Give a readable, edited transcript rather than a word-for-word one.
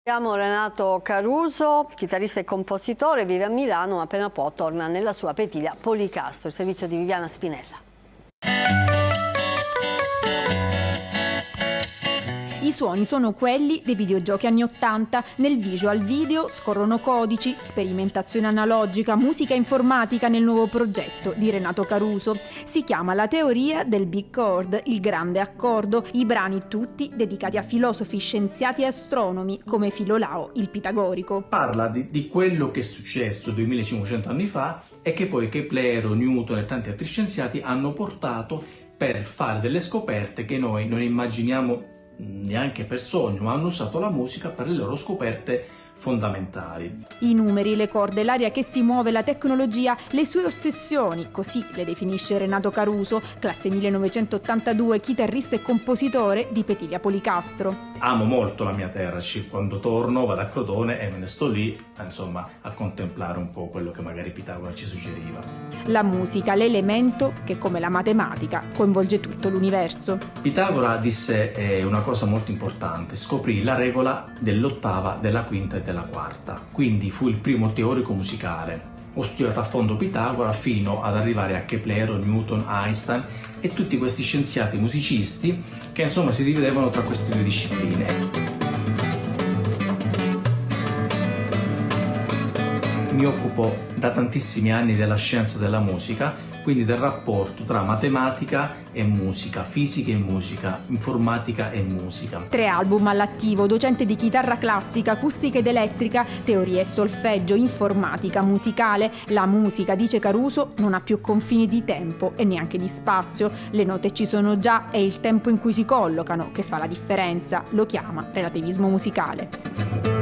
Siamo Renato Caruso, chitarrista e compositore, vive a Milano, ma appena può torna nella sua Petilia Policastro, il servizio di Viviana Spinella. I suoni sono quelli dei videogiochi anni '80, nel visual video scorrono codici, sperimentazione analogica, musica informatica nel nuovo progetto di Renato Caruso. Si chiama La teoria del big chord, il grande accordo, i brani tutti dedicati a filosofi, scienziati e astronomi come Filolao, il pitagorico. Parla di quello che è successo 2500 anni fa e che poi Keplero, Newton e tanti altri scienziati hanno portato per fare delle scoperte che noi non immaginiamo neanche per sogno, ma hanno usato la musica per le loro scoperte fondamentali. I numeri, le corde, l'aria che si muove, la tecnologia, le sue ossessioni, così le definisce Renato Caruso, classe 1982, chitarrista e compositore di Petilia Policastro. Amo molto la mia terra, quando torno vado a Crotone e me ne sto lì, insomma, a contemplare un po' quello che magari Pitagora ci suggeriva. La musica, l'elemento che, come la matematica, coinvolge tutto l'universo. Pitagora disse una cosa molto importante: scoprì la regola dell'ottava, della quinta e della quarta. Quindi fu il primo teorico musicale. Ho studiato a fondo Pitagora fino ad arrivare a Keplero, Newton, Einstein e tutti questi scienziati musicisti che insomma si dividevano tra queste due discipline. Mi occupo da tantissimi anni della scienza della musica, quindi del rapporto tra matematica e musica, fisica e musica, informatica e musica. 3 album all'attivo, docente di chitarra classica, acustica ed elettrica, teoria e solfeggio, informatica, musicale. La musica, dice Caruso, non ha più confini di tempo e neanche di spazio. Le note ci sono già, è il tempo in cui si collocano che fa la differenza. Lo chiama relativismo musicale.